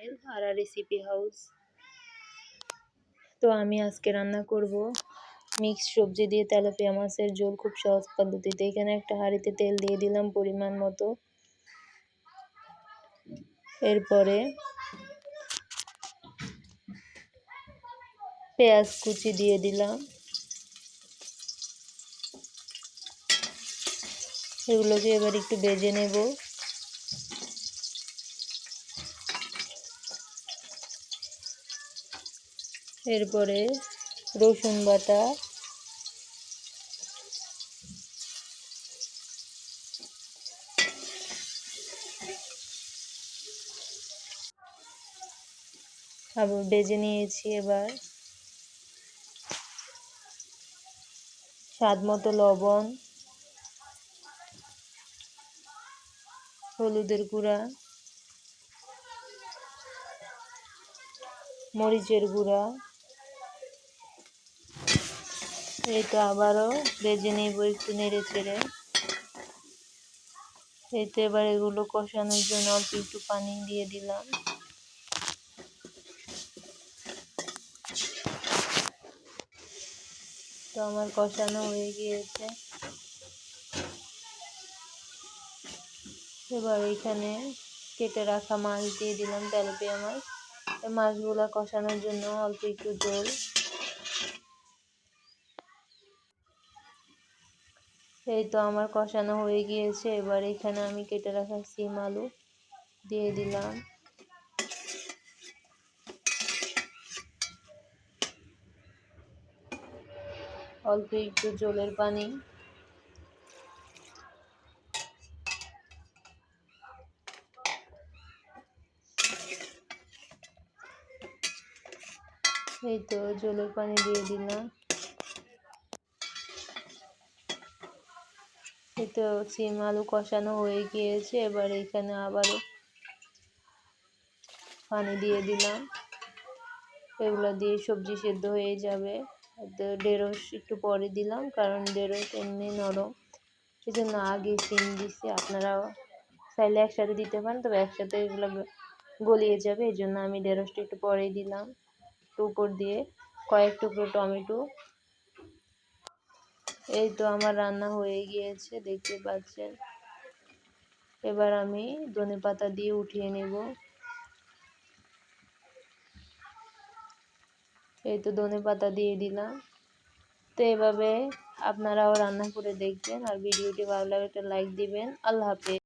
Channel আর recipe house. তো আমি আজকে রান্না করব মিক্স সবজি দিয়ে তেলাপিয়া মাছের ঝোল খুব সহজ পদ্ধতিতে। এখানে একটা হাঁড়িতে তেল দিয়ে দিলাম পরিমাণ মতো। এরপরে পেঁয়াজ কুচি দিয়ে দিলাম। এগুলোকে এবার একটু ভেজে নেব। এরপরে রসুন বাটা, আবার ভেজে নিয়েছি। এবার স্বাদ মতো লবণ, হলুদের গুঁড়া, মরিচের গুঁড়া, এই তো আবারও ভেজে নেব একটু নেড়ে চেড়ে। এই তো এবার এগুলো কষানোর জন্য অল্প একটু পানি দিয়ে দিলাম। তো আমার কষানো হয়ে গিয়েছে। এবার এখানে কেটে রাখা মাছ দিয়ে দিলাম, তেলাপিয়া মাছ। এই মাছগুলো কষানোর জন্য অল্প একটু জল। এই তো আমার কষানো হয়ে গিয়েছে। এবার এখানে আমি কেটে রাখা সিম আলু দিয়ে দিলাম। অল্প একটু জলের পানি। এই তো জলের পানি দিয়ে দিলাম। এই তো সিম আলু কষানো হয়ে গিয়েছে। এবার এখানে আবারও পানি দিয়ে দিলাম। এগুলো দিয়ে সবজি সেদ্ধ হয়ে যাবে। ঢেঁড়স একটু পরে দিলাম, কারণ ঢেঁড়স এমনি নরম, এই জন্য আগে সিম দিচ্ছি। আপনারাও চাইলে একসাথে দিতে পারেন, তবে একসাথে এগুলো গলিয়ে যাবে, এই জন্য আমি ঢেঁড়সটা একটু পরেই দিলাম। উপর দিয়ে কয়েক টুকরো টমেটো। এই তো আমার রান্না হয়ে গিয়েছে, দেখতে পাচ্ছেন। এবার আমি ধনেপাতা দিয়ে উঠিয়ে নেব। এই তো ধনেপাতা দিয়ে দিলাম। তো এভাবে আপনারাও রান্না করে দেখবেন, আর ভিডিওটি ভালো লাগলে একটা লাইক দিবেন। আল্লাহ হাফেজ।